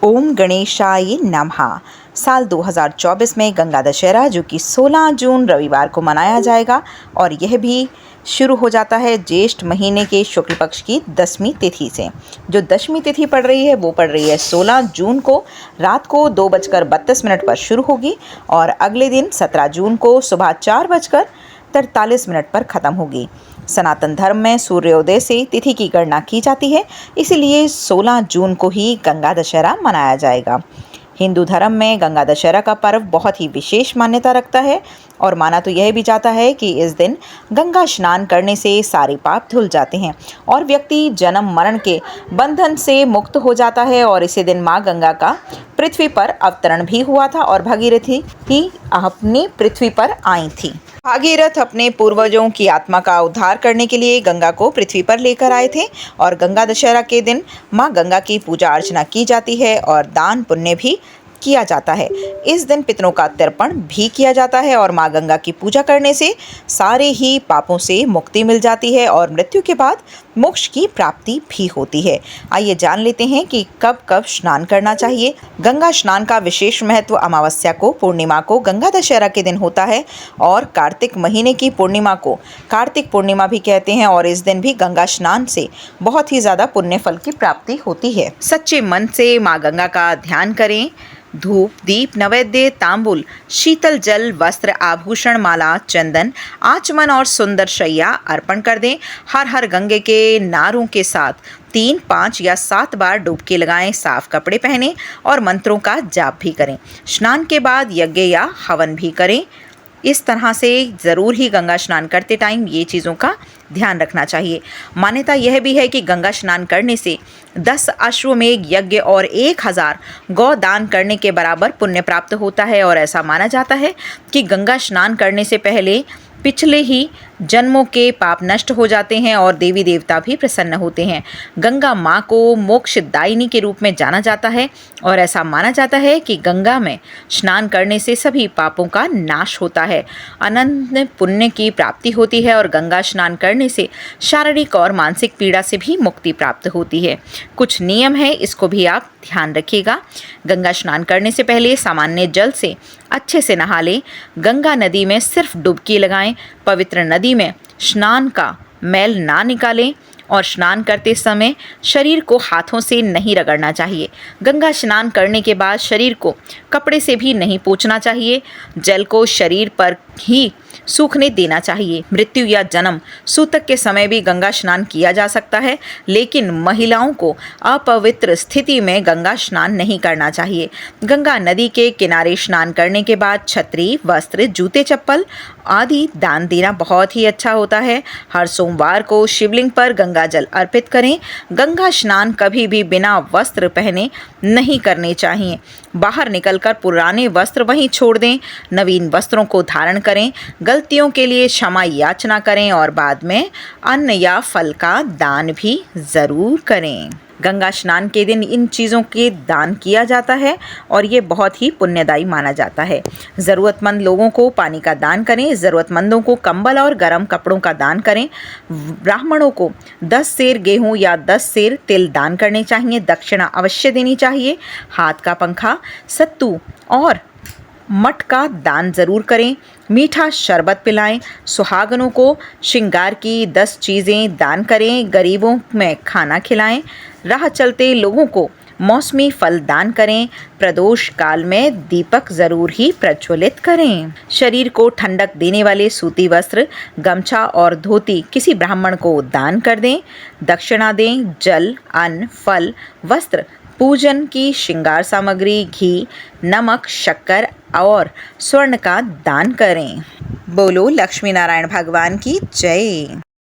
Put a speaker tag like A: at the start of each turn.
A: ओम गणेशाय नमः। साल 2024 में गंगा दशहरा जो कि 16 जून रविवार को मनाया जाएगा और यह भी शुरू हो जाता है ज्येष्ठ महीने के शुक्ल पक्ष की 10वीं तिथि से। जो 10वीं तिथि पड़ रही है वो पड़ रही है 16 जून को रात को 2:32 पर शुरू होगी और अगले दिन 17 जून को सुबह 4:43 पर ख़त्म होगी। सनातन धर्म में सूर्योदय से तिथि की गणना की जाती है, इसलिए 16 जून को ही गंगा दशहरा मनाया जाएगा। हिंदू धर्म में गंगा दशहरा का पर्व बहुत ही विशेष मान्यता रखता है और माना तो यह भी जाता है कि इस दिन गंगा स्नान करने से सारे पाप धुल जाते हैं और व्यक्ति जन्म मरण के बंधन से मुक्त हो जाता है। और इसी दिन माँ गंगा का पृथ्वी पर अवतरण भी हुआ था और भागीरथी ही अपनी पृथ्वी पर आई थी। भागीरथ अपने पूर्वजों की आत्मा का उद्धार करने के लिए गंगा को पृथ्वी पर लेकर आए थे और गंगा दशहरा के दिन माँ गंगा की पूजा अर्चना की जाती है और दान पुण्य भी किया जाता है। इस दिन पितरों का तर्पण भी किया जाता है और माँ गंगा की पूजा करने से सारे ही पापों से मुक्ति मिल जाती है और मृत्यु के बाद मोक्ष की प्राप्ति भी होती है। आइए जान लेते हैं कि कब कब स्नान करना चाहिए। गंगा स्नान का विशेष महत्व अमावस्या को, पूर्णिमा को गंगा दशहरा के दिन होता है और कार्तिक महीने की पूर्णिमा को कार्तिक पूर्णिमा भी कहते हैं और इस दिन भी गंगा स्नान से बहुत ही ज़्यादा पुण्य फल की प्राप्ति होती है। सच्चे मन से माँ गंगा का ध्यान करें। धूप, दीप, नैवेद्य, तांबुल, शीतल जल, वस्त्र, आभूषण, माला, चंदन, आचमन और सुंदर शैया अर्पण कर दें। हर हर गंगे के नारों के साथ 3, 5 या 7 बार डुबकी लगाएं। साफ कपड़े पहनें और मंत्रों का जाप भी करें। स्नान के बाद यज्ञ या हवन भी करें। इस तरह से ज़रूर ही गंगा स्नान करते टाइम ये चीज़ों का ध्यान रखना चाहिए। मान्यता यह भी है कि गंगा स्नान करने से 10 अश्वमेध यज्ञ और 1000 गौ दान करने के बराबर पुण्य प्राप्त होता है और ऐसा माना जाता है कि गंगा स्नान करने से पहले पिछले ही जन्मों के पाप नष्ट हो जाते हैं और देवी देवता भी प्रसन्न होते हैं। गंगा माँ को मोक्षदायिनी के रूप में जाना जाता है और ऐसा माना जाता है कि गंगा में स्नान करने से सभी पापों का नाश होता है, अनंत पुण्य की प्राप्ति होती है और गंगा स्नान करने से शारीरिक और मानसिक पीड़ा से भी मुक्ति प्राप्त होती है। कुछ नियम है, इसको भी आप ध्यान रखिएगा। गंगा स्नान करने से पहले सामान्य जल से अच्छे से नहा लें। गंगा नदी में सिर्फ डुबकी लगाएं। पवित्र नदी में स्नान का मैल ना निकालें और स्नान करते समय शरीर को हाथों से नहीं रगड़ना चाहिए। गंगा स्नान करने के बाद शरीर को कपड़े से भी नहीं पोंछना चाहिए। जल को शरीर पर ही सूखने देना चाहिए। मृत्यु या जन्म सूतक के समय भी गंगा स्नान किया जा सकता है, लेकिन महिलाओं को अपवित्र स्थिति में गंगा स्नान नहीं करना चाहिए। गंगा नदी के किनारे स्नान करने के बाद छतरी, वस्त्र, जूते, चप्पल आदि दान देना बहुत ही अच्छा होता है। हर सोमवार को शिवलिंग पर गंगा जल अर्पित करें। गंगा स्नान कभी भी बिना वस्त्र पहने नहीं करने चाहिए। बाहर निकलकर पुराने वस्त्र वहीं छोड़ दें। नवीन वस्त्रों को धारण करें। गलतियों के लिए क्षमा याचना करें और बाद में अन्न या फल का दान भी ज़रूर करें। गंगा स्नान के दिन इन चीज़ों के दान किया जाता है और ये बहुत ही पुण्यदायी माना जाता है। ज़रूरतमंद लोगों को पानी का दान करें। ज़रूरतमंदों को कंबल और गर्म कपड़ों का दान करें। ब्राह्मणों को 10 सेर गेहूँ या 10 सेर तिल दान करने चाहिए। दक्षिणा अवश्य देनी चाहिए। हाथ का पंखा, सत्तू और मठ का दान ज़रूर करें। मीठा शरबत पिलाएं। सुहागनों को श्रृंगार की 10 चीज़ें दान करें। गरीबों में खाना खिलाएं। राह चलते लोगों को मौसमी फल दान करें। प्रदोष काल में दीपक ज़रूर ही प्रज्वलित करें। शरीर को ठंडक देने वाले सूती वस्त्र, गमछा और धोती किसी ब्राह्मण को दान कर दें। दक्षिणा दें। जल, अन्न, फल, वस्त्र, पूजन की श्रृंगार सामग्री, घी, नमक, शक्कर और स्वर्ण का दान करें। बोलो लक्ष्मी नारायण भगवान की जय।